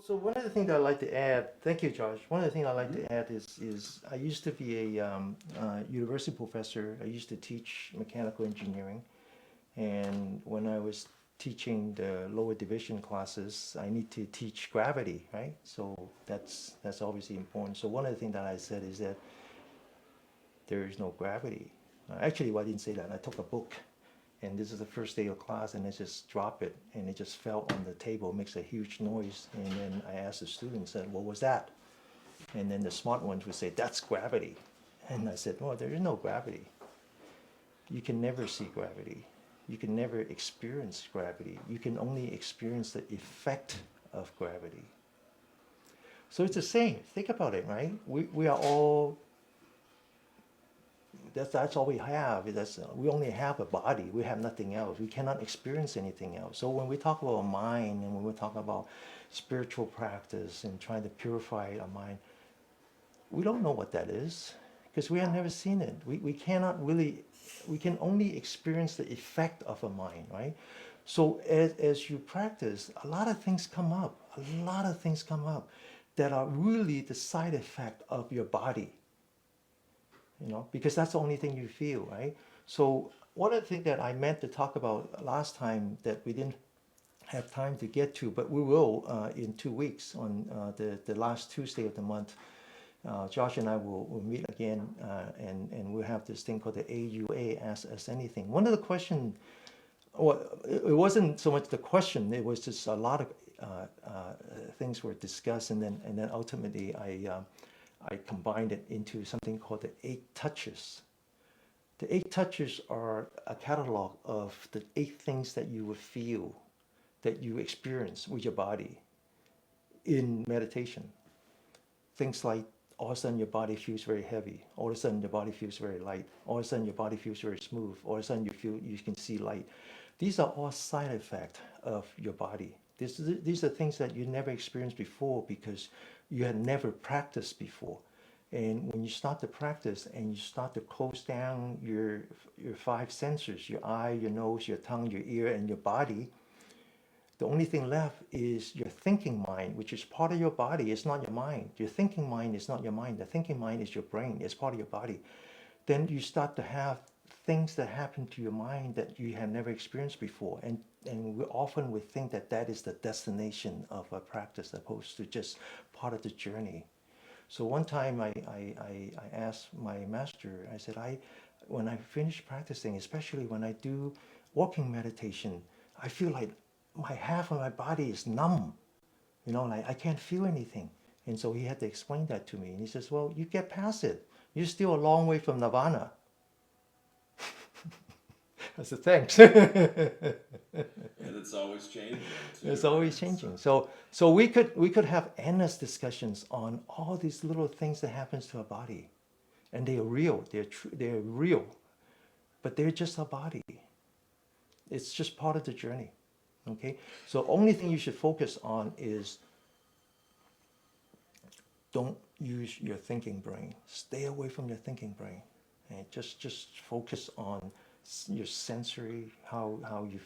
So one of the things I'd like to add, thank you, Josh. One of the things I'd like to add is I used to be a university professor. I used to teach mechanical engineering, and when I was teaching the lower division classes, I need to teach gravity, right? So that's obviously important. So one of the things that I said is that there is no gravity. Actually, well, I didn't say that. I took a book, and this is the first day of class, and I just drop it, and it just fell on the table, makes a huge noise. And then I asked the students, said, "What was that?" And then the smart ones would say, "That's gravity." And I said, "Well, there is no gravity. You can never see gravity. You can never experience gravity. You can only experience the effect of gravity." So it's the same. Think about it, right? We are all, that's all we have. We only have a body. We have nothing else. We cannot experience anything else. So when we talk about mind and when we talk about spiritual practice and trying to purify our mind, we don't know what that is because we have never seen it. We cannot really, we can only experience the effect of a mind, right? So as you practice, a lot of things come up. A lot of things come up that are really the side effect of your body, because that's the only thing you feel, right? So one of the things that I meant to talk about last time that we didn't have time to get to, but we will in 2 weeks on the last Tuesday of the month. Josh and I will meet again, and we'll have this thing called the AUA, Ask Us Anything. One of the questions, well, it wasn't so much the question, it was just a lot of things were discussed, and then ultimately I combined it into something called the 8 touches. The 8 touches are a catalog of the 8 things that you would feel, that you experience with your body in meditation. Things like all of a sudden your body feels very heavy, all of a sudden your body feels very light, all of a sudden your body feels very smooth, all of a sudden you can see light. These are all side effects of your body. These are things that you never experienced before because you had never practiced before. And when you start to practice and you start to close down your 5 senses, your eye, your nose, your tongue, your ear, and your body, the only thing left is your thinking mind, which is part of your body. It's not your mind. Your thinking mind is not your mind. The thinking mind is your brain. It's part of your body. Then you start to have things that happen to your mind that you have never experienced before. And we often would think that that is the destination of a practice, opposed to just part of the journey. So one time I asked my master, I said, when I finish practicing, especially when I do walking meditation, I feel like my half of my body is numb, like I can't feel anything. And so he had to explain that to me. And he says, well, you get past it. You're still a long way from nirvana. I said, thanks. And it's always changing too, It's right? always changing. So we could have endless discussions on all these little things that happens to our body, and they are real. They're real, but they're just our body. It's just part of the journey. Okay. So only thing you should focus on is don't use your thinking brain. Stay away from your thinking brain, and just focus on your sensory, how you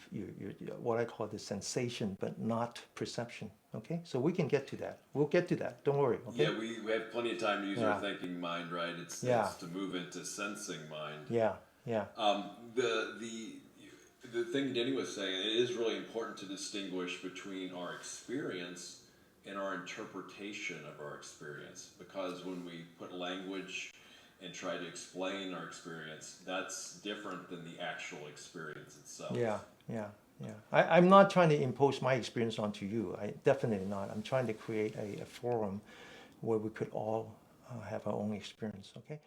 what I call the sensation, but not perception. Okay, so we can get to that. We'll get to that. Don't worry. Okay. Yeah, we have plenty of time to use our Yeah. thinking mind, right? It's Yeah. it's to move into sensing mind. Yeah. Yeah. Um, the thing Denny was saying, it is really important to distinguish between our experience and our interpretation of our experience, because when we put language and try to explain our experience, that's different than the actual experience itself. Yeah. Yeah. Yeah. I'm not trying to impose my experience onto you. I definitely not. I'm trying to create a forum where we could all have our own experience. Okay.